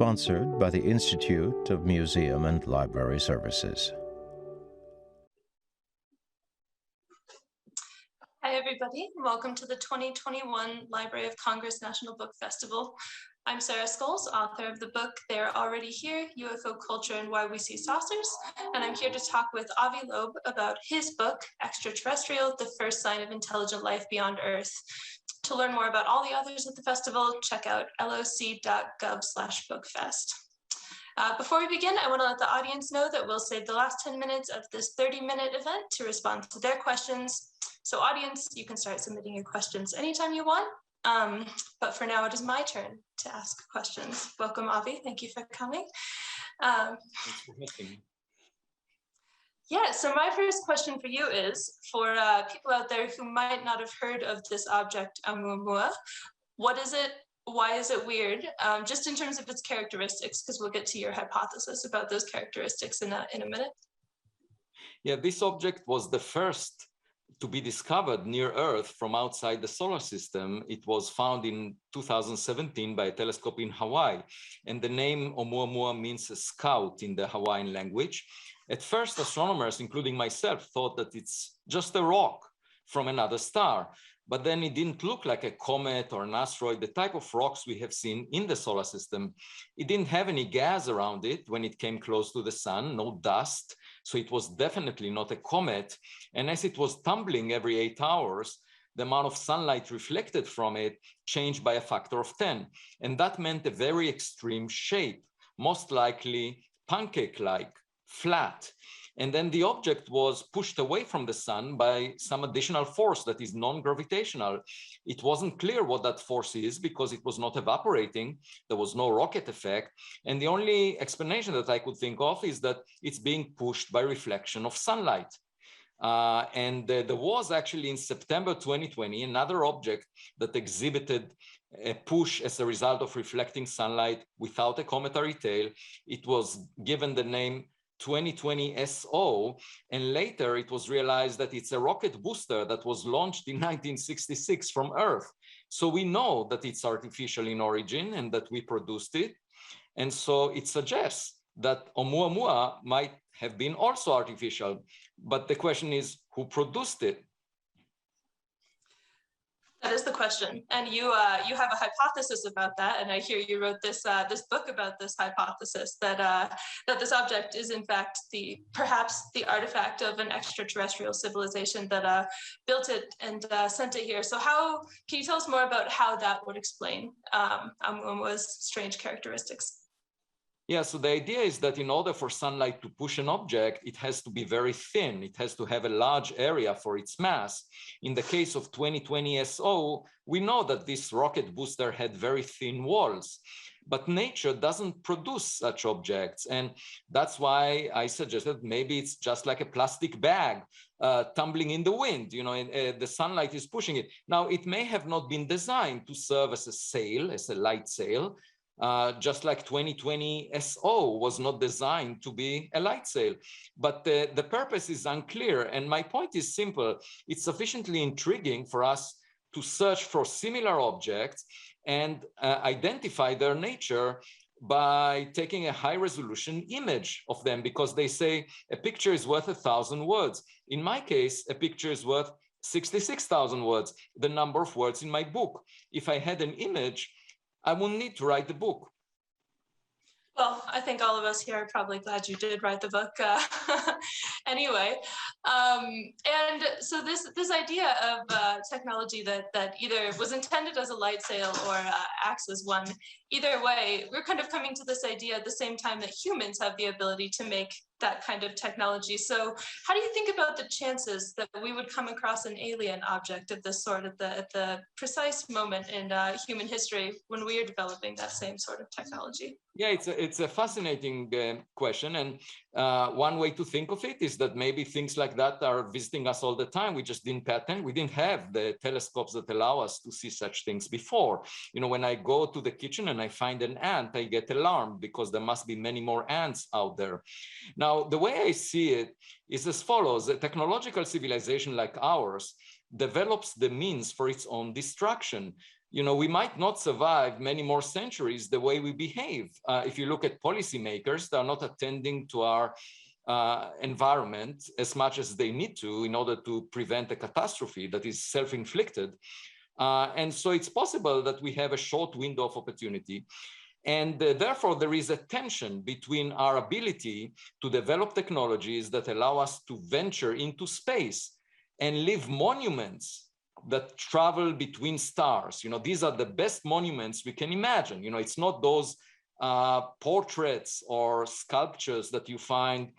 sponsored by the Institute of Museum and Library Services. Hi, everybody. Welcome to the 2021 Library of Congress National Book Festival. I'm Sarah Scholes, author of the book They're Already Here, UFO Culture and Why We See Saucers, and I'm here to talk with Avi Loeb about his book, Extraterrestrial, The First Sign of Intelligent Life Beyond Earth. To learn more about all the authors at the festival, check out loc.gov/bookfest. Before we begin, I want to let the audience know that we'll save the last 10 minutes of this 30-minute event to respond to their questions. So audience, you can start submitting your questions anytime you want. But for now, it is my turn to ask questions. Welcome, Avi. Thank you for coming. Thanks for having me. Yeah, so my first question for you is, for people out there who might not have heard of this object, Oumuamua, what is it? Why is it weird? Just in terms of its characteristics, because we'll get to your hypothesis about those characteristics in a minute. Yeah, this object was the first to be discovered near Earth from outside the solar system. It was found in 2017 by a telescope in Hawaii. And the name Oumuamua means a scout in the Hawaiian language. At first, astronomers, including myself, thought that it's just a rock from another star. But then it didn't look like a comet or an asteroid, the type of rocks we have seen in the solar system. It didn't have any gas around it when it came close to the sun, no dust. So it was definitely not a comet. And as it was tumbling every 8 hours, the amount of sunlight reflected from it changed by a factor of 10. And that meant a very extreme shape, most likely pancake-like, flat. And then the object was pushed away from the sun by some additional force that is non-gravitational. It wasn't clear what that force is because it was not evaporating. There was no rocket effect. And the only explanation that I could think of is that it's being pushed by reflection of sunlight. There was actually in September 2020, another object that exhibited a push as a result of reflecting sunlight without a cometary tail. It was given the name 2020 SO, and later it was realized that it's a rocket booster that was launched in 1966 from Earth. So we know that it's artificial in origin and that we produced it. And so it suggests that Oumuamua might have been also artificial. But the question is, who produced it? That is the question, and you have a hypothesis about that, and I hear you wrote this this book about this hypothesis that that this object is in fact perhaps the artifact of an extraterrestrial civilization that built it and sent it here. So can you tell us more about how that would explain Oumuamua's strange characteristics? Yeah, so the idea is that in order for sunlight to push an object, it has to be very thin. It has to have a large area for its mass. In the case of 2020 SO, we know that this rocket booster had very thin walls, but nature doesn't produce such objects. And that's why I suggested maybe it's just like a plastic bag tumbling in the wind, you know, and the sunlight is pushing it. Now, it may have not been designed to serve as a sail, as a light sail, just like 2020 SO was not designed to be a light sail. But the purpose is unclear. And my point is simple. It's sufficiently intriguing for us to search for similar objects and identify their nature by taking a high resolution image of them, because they say a picture is worth 1,000 words. In my case, a picture is worth 66,000 words, the number of words in my book. If I had an image, I won't need to write the book. Well, I think all of us here are probably glad you did write the book anyway. And so this idea of technology that either was intended as a light sail or acts as one, either way, we're kind of coming to this idea at the same time that humans have the ability to make that kind of technology. So how do you think about the chances that we would come across an alien object of this sort at the precise moment in human history when we are developing that same sort of technology? Yeah, it's a fascinating question. And one way to think of it is that maybe things like that are visiting us all the time. We just didn't pay attention. We didn't have the telescopes that allow us to see such things before. You know, when I go to the kitchen and I find an ant, I get alarmed because there must be many more ants out there. Now, the way I see it is as follows. A technological civilization like ours develops the means for its own destruction. we might not survive many more centuries the way we behave. If you look at policymakers, they're not attending to our environment as much as they need to in order to prevent a catastrophe that is self-inflicted. And so it's possible that we have a short window of opportunity. And therefore, there is a tension between our ability to develop technologies that allow us to venture into space and leave monuments that travel between stars. These are the best monuments we can imagine. It's not those portraits or sculptures that you find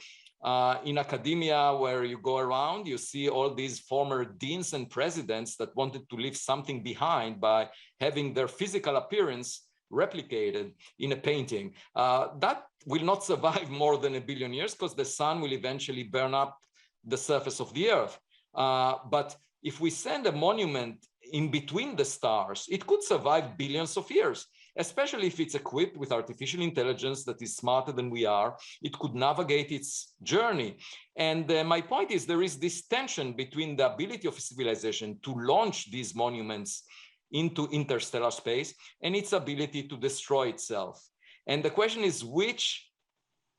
in academia, where you go around, you see all these former deans and presidents that wanted to leave something behind by having their physical appearance replicated in a painting. That will not survive more than 1 billion years because the sun will eventually burn up the surface of the earth. But if we send a monument in between the stars, it could survive billions of years, especially if it's equipped with artificial intelligence that is smarter than we are. It could navigate its journey. And my point is, there is this tension between the ability of a civilization to launch these monuments into interstellar space and its ability to destroy itself. And the question is, which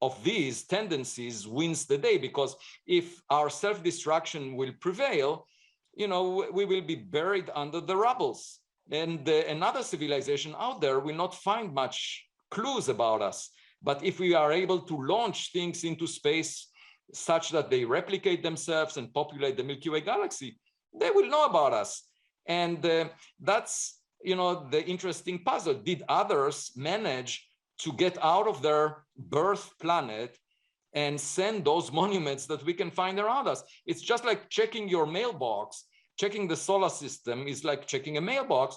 of these tendencies wins the day? Because if our self-destruction will prevail, we will be buried under the rubbles. And another civilization out there will not find much clues about us. But if we are able to launch things into space such that they replicate themselves and populate the Milky Way galaxy, they will know about us. And that's, the interesting puzzle. Did others manage to get out of their birth planet and send those monuments that we can find around us? It's just like checking your mailbox. Checking the solar system is like checking a mailbox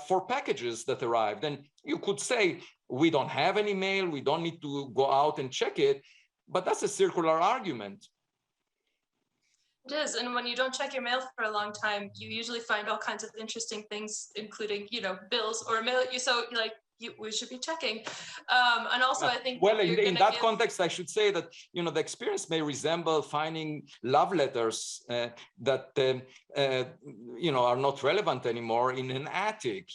for packages that arrived. And you could say, we don't have any mail, we don't need to go out and check it, but that's a circular argument. It is, and when you don't check your mail for a long time, you usually find all kinds of interesting things, including, bills or mail. We should be checking. And also, I think. Well, in that context, I should say that, the experience may resemble finding love letters that, are not relevant anymore in an attic.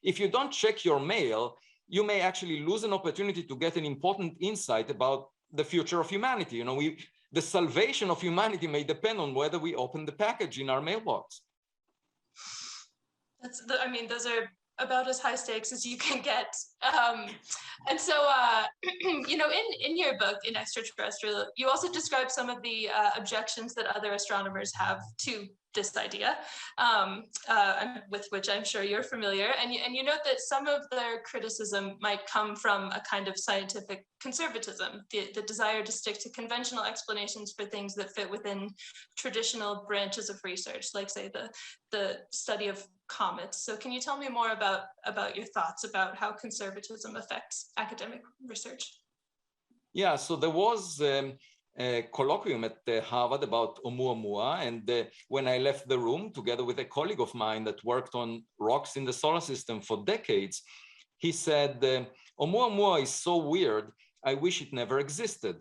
If you don't check your mail, you may actually lose an opportunity to get an important insight about the future of humanity. The salvation of humanity may depend on whether we open the package in our mailbox. Those are about as high stakes as you can get. And so, in your book, In Extraterrestrial, you also describe some of the objections that other astronomers have to this idea, with which I'm sure you're familiar. And you note that some of their criticism might come from a kind of scientific conservatism, the desire to stick to conventional explanations for things that fit within traditional branches of research, like, say, the study of comets. So can you tell me more about your thoughts about how conservatism affects academic research? Yeah, so there was a colloquium at Harvard about Oumuamua, and when I left the room together with a colleague of mine that worked on rocks in the solar system for decades, he said, Oumuamua is so weird, I wish it never existed.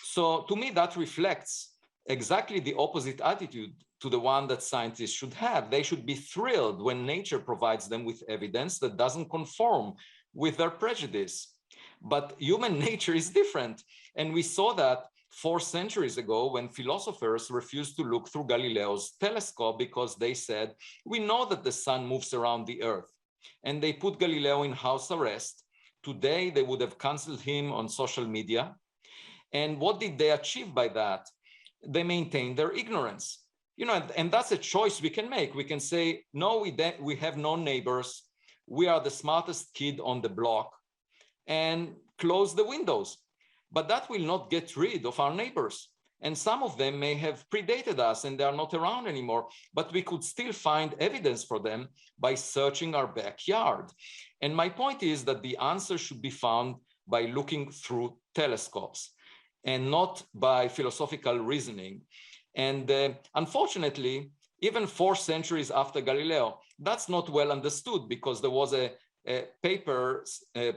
So to me, that reflects exactly the opposite attitude to the one that scientists should have. They should be thrilled when nature provides them with evidence that doesn't conform with their prejudice. But human nature is different. And we saw that 4 centuries ago when philosophers refused to look through Galileo's telescope because they said, we know that the sun moves around the earth. And they put Galileo in house arrest. Today, they would have canceled him on social media. And what did they achieve by that? They maintained their ignorance. And that's a choice we can make. We can say, no, we have no neighbors. We are the smartest kid on the block, and close the windows. But that will not get rid of our neighbors. And some of them may have predated us and they are not around anymore, but we could still find evidence for them by searching our backyard. And my point is that the answer should be found by looking through telescopes and not by philosophical reasoning. And unfortunately, even 4 centuries after Galileo, that's not well understood, because there was a paper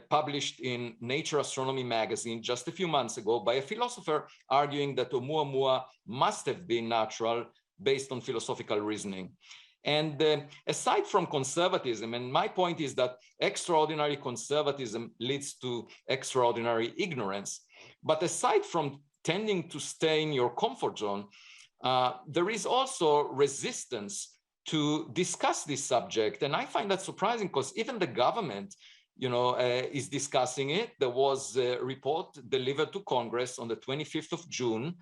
published in Nature Astronomy magazine just a few months ago by a philosopher arguing that Oumuamua must have been natural based on philosophical reasoning. And aside from conservatism, and my point is that extraordinary conservatism leads to extraordinary ignorance. But aside from tending to stay in your comfort zone, there is also resistance to discuss this subject. And I find that surprising because even the government, is discussing it. There was a report delivered to Congress on the 25th of June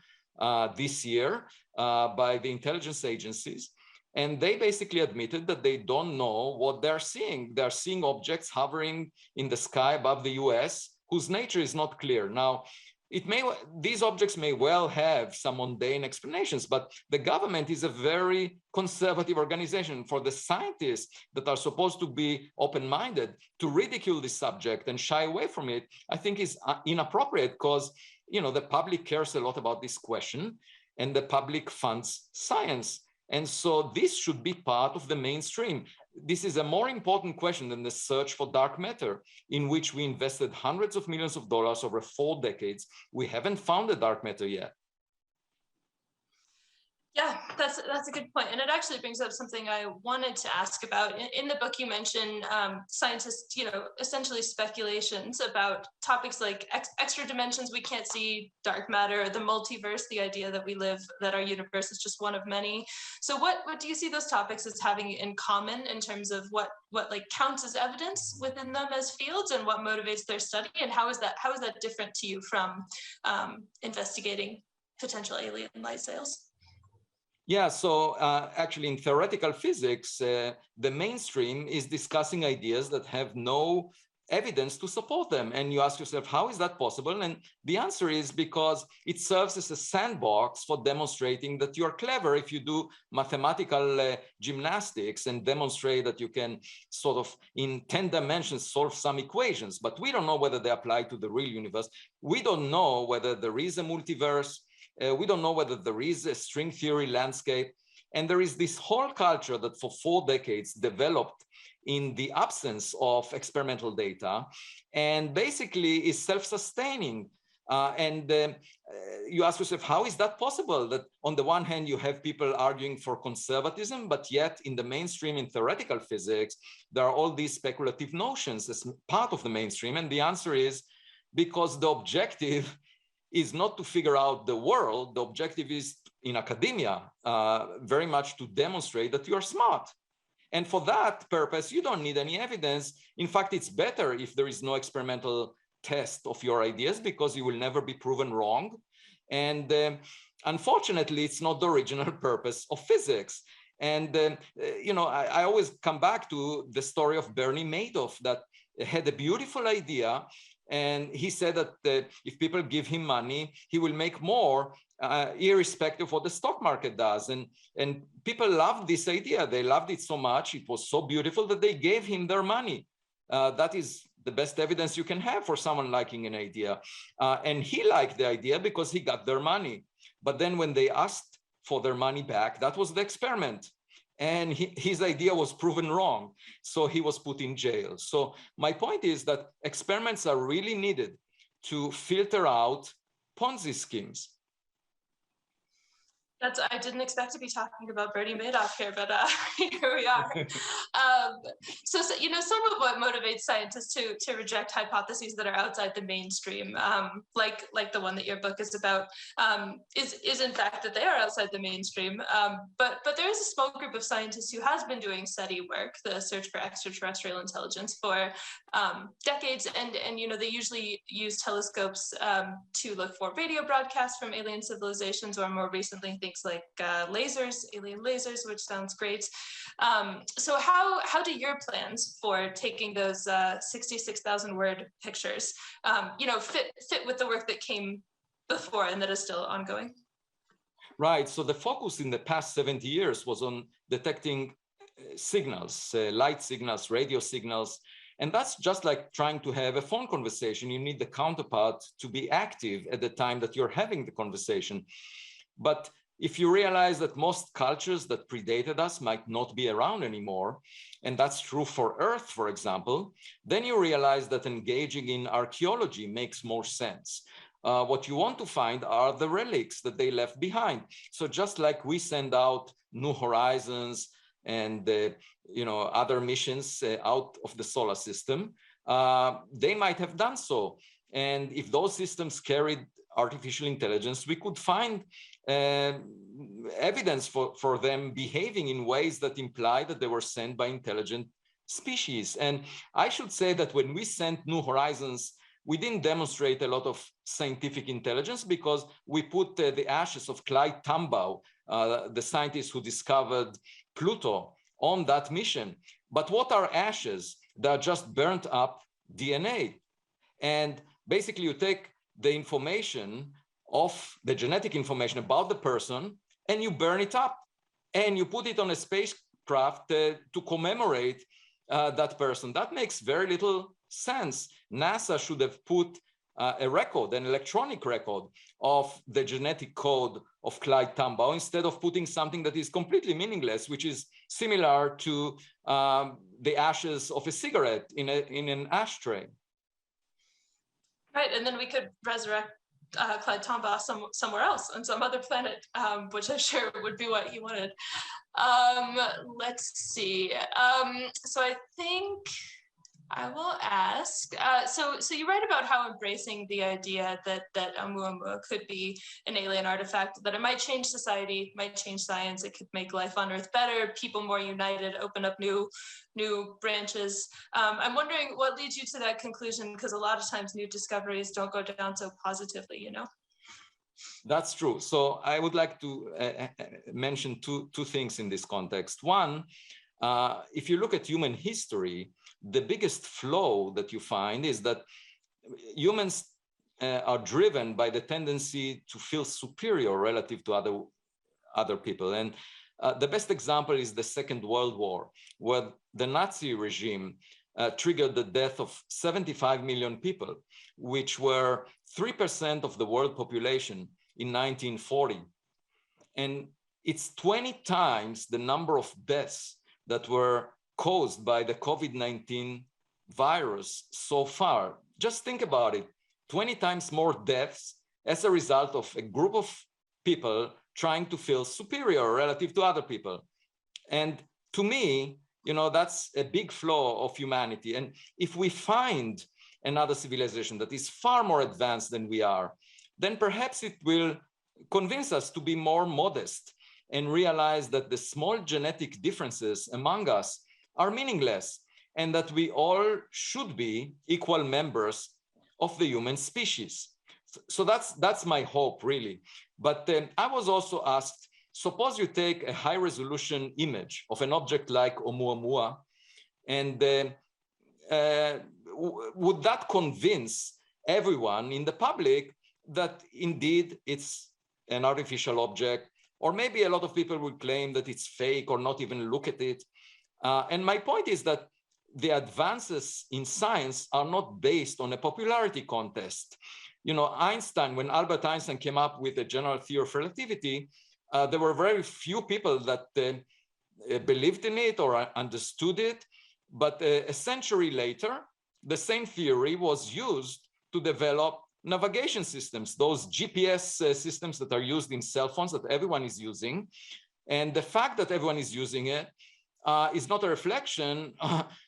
this year by the intelligence agencies. And they basically admitted that they don't know what they're seeing. They're seeing objects hovering in the sky above the US whose nature is not clear. Now, these objects may well have some mundane explanations, but the government is a very conservative organization. For the scientists that are supposed to be open-minded, to ridicule this subject and shy away from it, I think is inappropriate because, the public cares a lot about this question and the public funds science. And so this should be part of the mainstream. This is a more important question than the search for dark matter, in which we invested hundreds of millions of dollars over 4 decades. We haven't found the dark matter yet. Yeah, that's a good point. And it actually brings up something I wanted to ask about. In the book, you mention scientists, essentially speculations about topics like extra dimensions we can't see, dark matter, the multiverse, the idea that our universe is just one of many. So what do you see those topics as having in common in terms of what like counts as evidence within them as fields and what motivates their study? And how is that different to you from investigating potential alien light sails? Yeah, so actually in theoretical physics, the mainstream is discussing ideas that have no evidence to support them. And you ask yourself, how is that possible? And the answer is because it serves as a sandbox for demonstrating that you're clever if you do mathematical gymnastics and demonstrate that you can sort of in 10 dimensions solve some equations. But we don't know whether they apply to the real universe. We don't know whether there is a multiverse. We don't know whether there is a string theory landscape. And there is this whole culture that for 4 decades developed in the absence of experimental data and basically is self-sustaining. You ask yourself, how is that possible? That on the one hand, you have people arguing for conservatism, but yet in the mainstream in theoretical physics, there are all these speculative notions as part of the mainstream. And the answer is because the objective is not to figure out the world. The objective is in academia, very much to demonstrate that you are smart. And for that purpose, you don't need any evidence. In fact, it's better if there is no experimental test of your ideas because you will never be proven wrong. And unfortunately, it's not the original purpose of physics. And, I always come back to the story of Bernie Madoff that had a beautiful idea. And he said that if people give him money, he will make more, irrespective of what the stock market does. And people loved this idea. They loved it so much. It was so beautiful that they gave him their money. That is the best evidence you can have for someone liking an idea. And he liked the idea because he got their money. But then when they asked for their money back, that was the experiment. And his idea was proven wrong. So he was put in jail. So my point is that experiments are really needed to filter out Ponzi schemes. I didn't expect to be talking about Bernie Madoff here, but here we are. So, some of what motivates scientists to reject hypotheses that are outside the mainstream, like the one that your book is about, is in fact that they are outside the mainstream. But there is a small group of scientists who has been doing steady work, the search for extraterrestrial intelligence, for decades, and they usually use telescopes to look for radio broadcasts from alien civilizations, or more recently things like lasers, alien lasers, which sounds great. So how do your plans for taking those 66,000 word pictures, fit with the work that came before and that is still ongoing? Right. So the focus in the past 70 years was on detecting signals, light signals, radio signals. And that's just like trying to have a phone conversation. You need the counterpart to be active at the time that you're having the conversation. But if you realize that most cultures that predated us might not be around anymore, and that's true for Earth, for example, then you realize that engaging in archaeology makes more sense. What you want to find are the relics that they left behind. So just like we send out New Horizons, and other missions out of the solar system, they might have done so. And if those systems carried artificial intelligence, we could find evidence for them behaving in ways that imply that they were sent by intelligent species. And I should say that when we sent New Horizons, we didn't demonstrate a lot of scientific intelligence because we put the ashes of Clyde Tombaugh, the scientist who discovered Pluto, on that mission. But what are ashes? They are just burnt up DNA. And basically you take the information of the genetic information about the person and you burn it up and you put it on a spacecraft to commemorate that person. That makes very little sense. NASA should have put a record, an electronic record of the genetic code of Clyde Tombaugh instead of putting something that is completely meaningless, which is similar to the ashes of a cigarette in an ashtray. Right, and then we could resurrect Clyde Tombaugh somewhere else on some other planet, which I'm sure would be what he wanted. Let's see. So I think I will ask. So you write about how embracing the idea that Oumuamua could be an alien artifact, that it might change society, might change science, it could make life on Earth better, people more united, open up new branches. I'm wondering what leads you to that conclusion, because a lot of times new discoveries don't go down so positively, you know? That's true. So I would like to mention two things in this context. One, if you look at human history, the biggest flaw that you find is that humans are driven by the tendency to feel superior relative to other people. And the best example is the Second World War, where the Nazi regime triggered the death of 75 million people, which were 3% of the world population in 1940. And it's 20 times the number of deaths that were caused by the COVID-19 virus so far. Just think about it, 20 times more deaths as a result of a group of people trying to feel superior relative to other people. And to me, that's a big flaw of humanity. And if we find another civilization that is far more advanced than we are, then perhaps it will convince us to be more modest and realize that the small genetic differences among us are meaningless and that we all should be equal members of the human species. So that's my hope, really. But I was also asked, suppose you take a high resolution image of an object like Oumuamua, and would that convince everyone in the public that indeed it's an artificial object? Or maybe a lot of people would claim that it's fake or not even look at it. And my point is that the advances in science are not based on a popularity contest. Einstein, when Albert Einstein came up with the general theory of relativity, there were very few people that believed in it or understood it. But a century later, the same theory was used to develop navigation systems, those GPS systems that are used in cell phones that everyone is using. And the fact that everyone is using it is not a reflection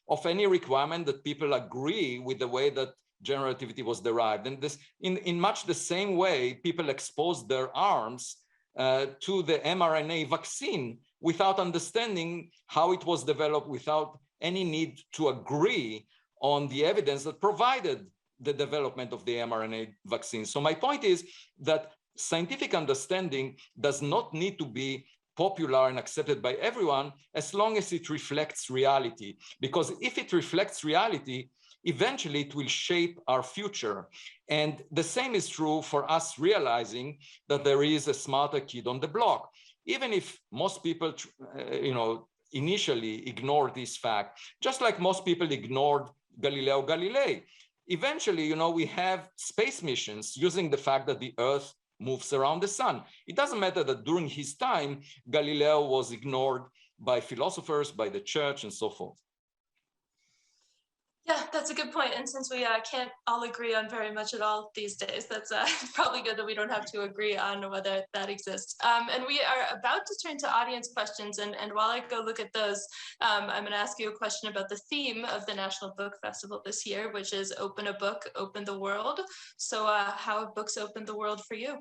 of any requirement that people agree with the way that general relativity was derived. And this, in much the same way, people exposed their arms to the mRNA vaccine without understanding how it was developed, without any need to agree on the evidence that provided the development of the mRNA vaccine. So my point is that scientific understanding does not need to be popular and accepted by everyone as long as it reflects reality. Because if it reflects reality, eventually it will shape our future. And the same is true for us realizing that there is a smarter kid on the block. Even if most people, initially ignored this fact, just like most people ignored Galileo Galilei. Eventually, we have space missions using the fact that the Earth moves around the sun. It doesn't matter that during his time, Galileo was ignored by philosophers, by the church, and so forth. Yeah, that's a good point. And since we can't all agree on very much at all these days, that's probably good that we don't have to agree on whether that exists. And we are about to turn to audience questions. And while I go look at those, I'm going to ask you a question about the theme of the National Book Festival this year, which is Open a Book, Open the World. So how have books opened the world for you?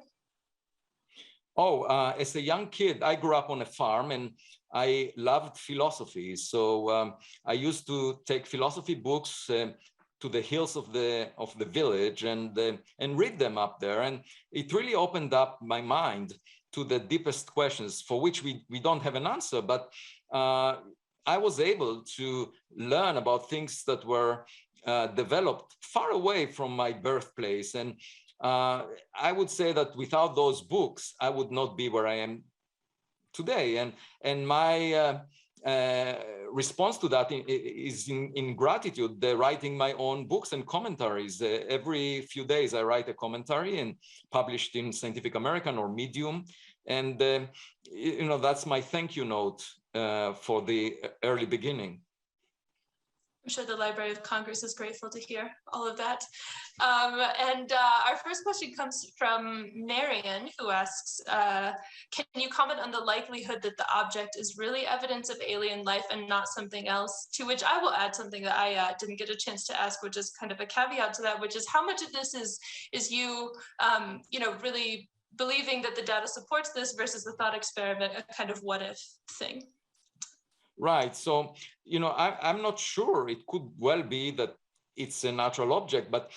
Oh, as a young kid, I grew up on a farm and I loved philosophy. So I used to take philosophy books to the hills of the village and read them up there. And it really opened up my mind to the deepest questions for which we don't have an answer. But I was able to learn about things that were developed far away from my birthplace. And I would say that without those books, I would not be where I am today. And my response to that is in gratitude, writing my own books and commentaries. Every few days, I write a commentary and published in Scientific American or Medium. And that's my thank you note for the early beginning. I'm sure the Library of Congress is grateful to hear all of that. Our first question comes from Marion, who asks, can you comment on the likelihood that the object is really evidence of alien life and not something else? To which I will add something that I didn't get a chance to ask, which is kind of a caveat to that, which is how much of this is you, really believing that the data supports this versus the thought experiment, a kind of what if thing? Right. So, I'm not sure. It could well be that it's a natural object, but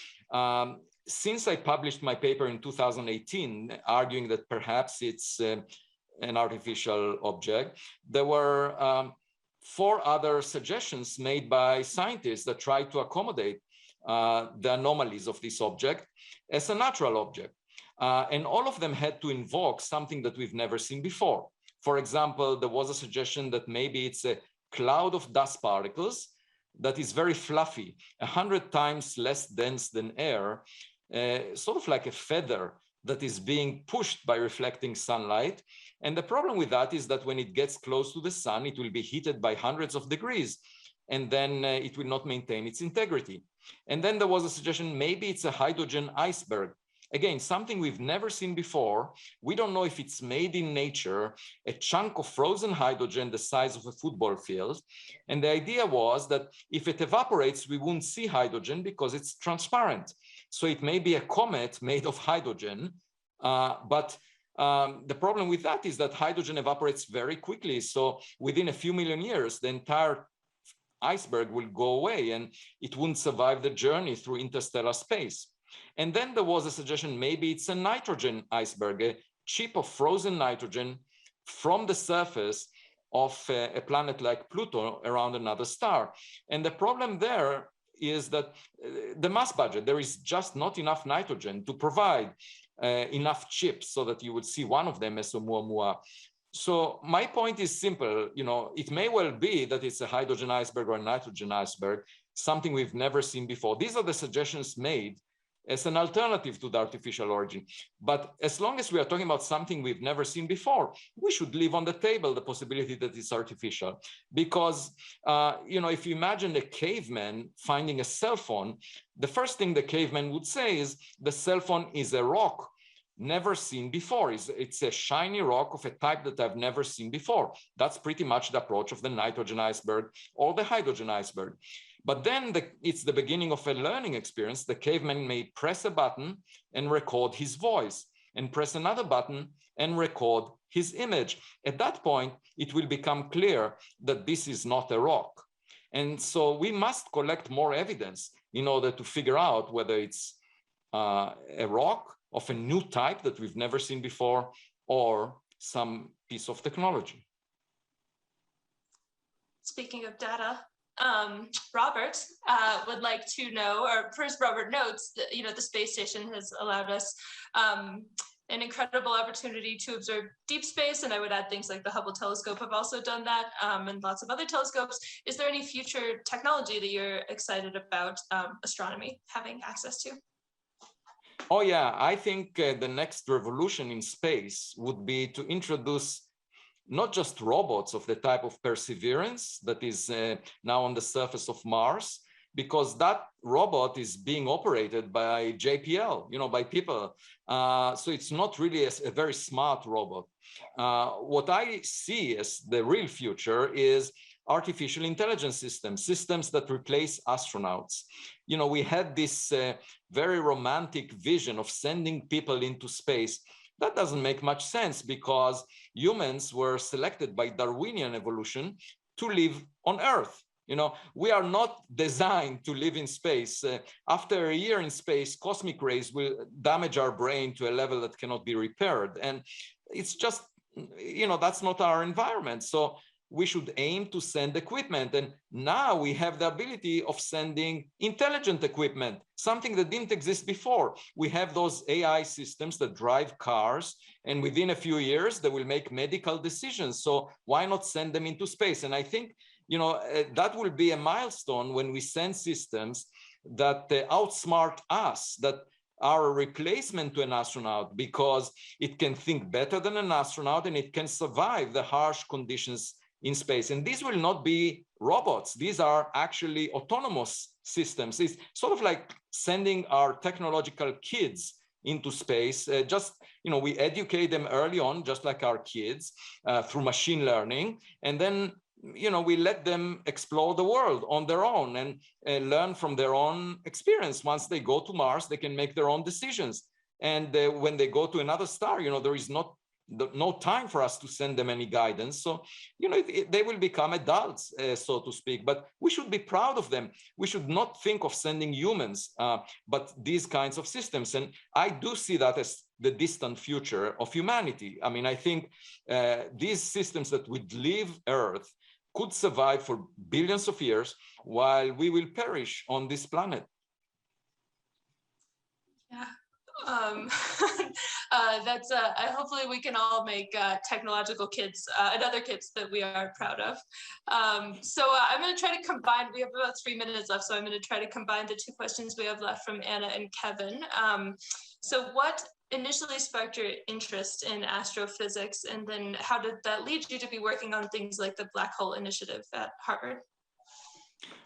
since I published my paper in 2018, arguing that perhaps it's an artificial object, there were 4 other suggestions made by scientists that tried to accommodate the anomalies of this object as a natural object. And all of them had to invoke something that we've never seen before. For example, there was a suggestion that maybe it's a cloud of dust particles that is very fluffy, 100 times less dense than air, sort of like a feather that is being pushed by reflecting sunlight. And the problem with that is that when it gets close to the sun, it will be heated by hundreds of degrees, and then it will not maintain its integrity. And then there was a suggestion, maybe it's a hydrogen iceberg. Again, something we've never seen before. We don't know if it's made in nature, a chunk of frozen hydrogen the size of a football field. And the idea was that if it evaporates, we won't see hydrogen because it's transparent. So it may be a comet made of hydrogen. But the problem with that is that hydrogen evaporates very quickly. So within a few million years, the entire iceberg will go away and it wouldn't survive the journey through interstellar space. And then there was a suggestion, maybe it's a nitrogen iceberg, a chip of frozen nitrogen from the surface of a planet like Pluto around another star. And the problem there is that the mass budget, there is just not enough nitrogen to provide enough chips so that you would see one of them as a Oumuamua. So my point is simple, it may well be that it's a hydrogen iceberg or a nitrogen iceberg, something we've never seen before. These are the suggestions made as an alternative to the artificial origin. But as long as we are talking about something we've never seen before, we should leave on the table the possibility that it's artificial. Because, if you imagine a caveman finding a cell phone, the first thing the caveman would say is the cell phone is a rock never seen before. It's a shiny rock of a type that I've never seen before. That's pretty much the approach of the nitrogen iceberg or the hydrogen iceberg. But then it's the beginning of a learning experience. The caveman may press a button and record his voice, and press another button and record his image. At that point, it will become clear that this is not a rock. And so we must collect more evidence in order to figure out whether it's a rock of a new type that we've never seen before or some piece of technology. Speaking of data, Robert would like to know, or first Robert notes that, the space station has allowed us an incredible opportunity to observe deep space. And I would add things like the Hubble telescope have also done that, and lots of other telescopes. Is there any future technology that you're excited about astronomy having access to? Oh yeah, I think the next revolution in space would be to introduce not just robots of the type of Perseverance that is now on the surface of Mars, because that robot is being operated by JPL, you know, by people. So it's not really a very smart robot. What I see as the real future is artificial intelligence systems, systems that replace astronauts. You know, we had this very romantic vision of sending people into space. That doesn't make much sense because humans were selected by Darwinian evolution to live on Earth. You know, we are not designed to live in space. After a year in space, cosmic rays will damage our brain to a level that cannot be repaired. And it's just, you know, that's not our environment. So we should aim to send equipment. And now we have the ability of sending intelligent equipment, something that didn't exist before. We have those AI systems that drive cars, and within a few years, they will make medical decisions. So why not send them into space? And I think, you know, that will be a milestone when we send systems that outsmart us, that are a replacement to an astronaut, because it can think better than an astronaut and it can survive the harsh conditions in space. And these will not be robots. These are actually autonomous systems. It's sort of like sending our technological kids into space. Just, you know, we educate them early on, just like our kids, through machine learning. And then, you know, we let them explore the world on their own and learn from their own experience. Once they go to Mars, they can make their own decisions. And when they go to another star, you know, there is no time for us to send them any guidance. So, you know, they will become adults, so to speak, but we should be proud of them. We should not think of sending humans, but these kinds of systems. And I do see that as the distant future of humanity. I mean, I think these systems that would leave Earth could survive for billions of years while we will perish on this planet. Yeah. Hopefully we can all make technological kids and other kids that we are proud of. I'm going to try to combine, we have about 3 minutes left, so I'm going to try to combine the two questions we have left from Anna and Kevin. So what initially sparked your interest in astrophysics, and then how did that lead you to be working on things like the Black Hole Initiative at Harvard?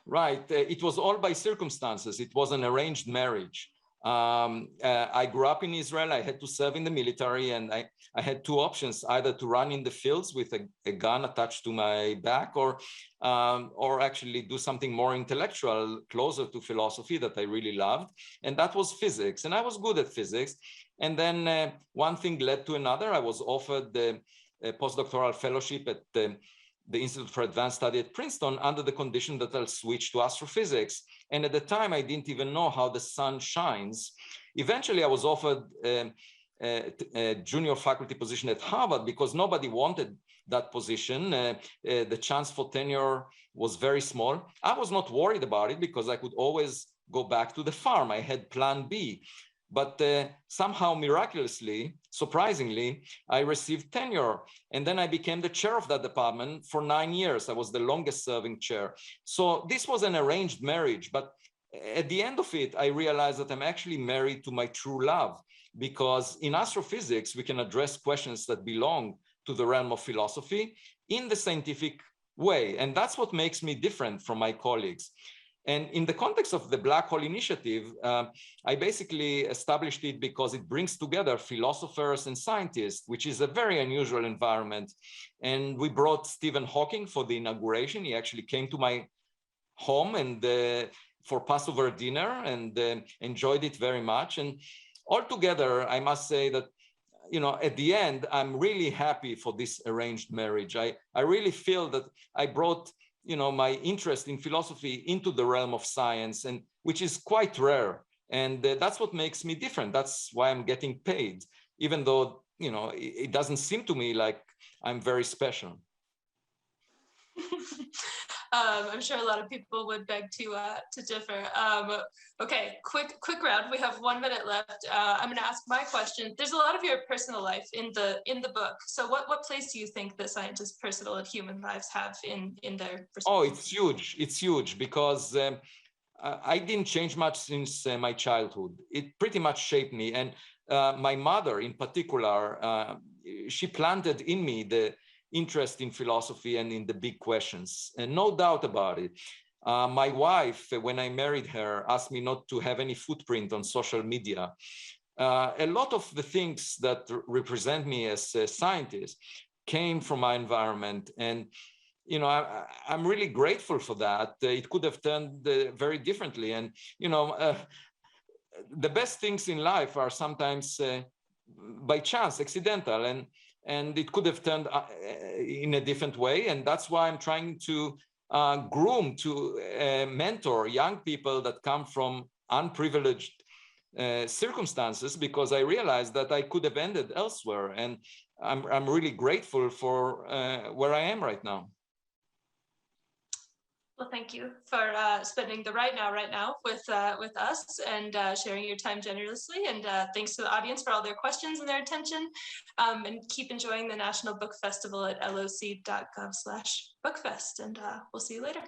Right, it was all by circumstances. It was an arranged marriage. I grew up in Israel. I had to serve in the military, and I had two options: either to run in the fields with a gun attached to my back, or actually do something more intellectual, closer to philosophy that I really loved, and that was physics. And I was good at physics. And then one thing led to another. I was offered a postdoctoral fellowship at the Institute for Advanced Study at Princeton under the condition that I'll switch to astrophysics. And at the time, I didn't even know how the sun shines. Eventually, I was offered a junior faculty position at Harvard because nobody wanted that position. The chance for tenure was very small. I was not worried about it because I could always go back to the farm. I had plan B. But somehow, miraculously, surprisingly, I received tenure. And then I became the chair of that department for 9 years. I was the longest serving chair. So this was an arranged marriage. But at the end of it, I realized that I'm actually married to my true love, because in astrophysics, we can address questions that belong to the realm of philosophy in the scientific way. And that's what makes me different from my colleagues. And in the context of the Black Hole Initiative, I basically established it because it brings together philosophers and scientists, which is a very unusual environment. And we brought Stephen Hawking for the inauguration. He actually came to my home and for Passover dinner, and enjoyed it very much. And altogether, I must say that, you know, at the end, I'm really happy for this arranged marriage. I really feel that I brought, you know, my interest in philosophy into the realm of science, and which is quite rare. And that's what makes me different. That's why I'm getting paid, even though, you know, it doesn't seem to me like I'm very special. I'm sure a lot of people would beg to differ. Okay, quick round. We have 1 minute left. I'm going to ask my question. There's a lot of your personal life in the book. So what place do you think the scientists' personal and human lives have in their? Oh, it's huge. It's huge because I didn't change much since my childhood. It pretty much shaped me, and my mother, in particular, she planted in me the interest in philosophy and in the big questions, and no doubt about it. My wife, when I married her, asked me not to have any footprint on social media. A lot of the things that represent me as a scientist came from my environment. And you know, I'm really grateful for that. It could have turned very differently. And, you know, the best things in life are sometimes by chance, accidental, and it could have turned in a different way. And that's why I'm trying to groom, to mentor young people that come from unprivileged circumstances, because I realized that I could have ended elsewhere. And I'm really grateful for where I am right now. Well, thank you for spending the right now with us and sharing your time generously. And thanks to the audience for all their questions and their attention. And keep enjoying the National Book Festival at loc.gov/bookfest. And we'll see you later.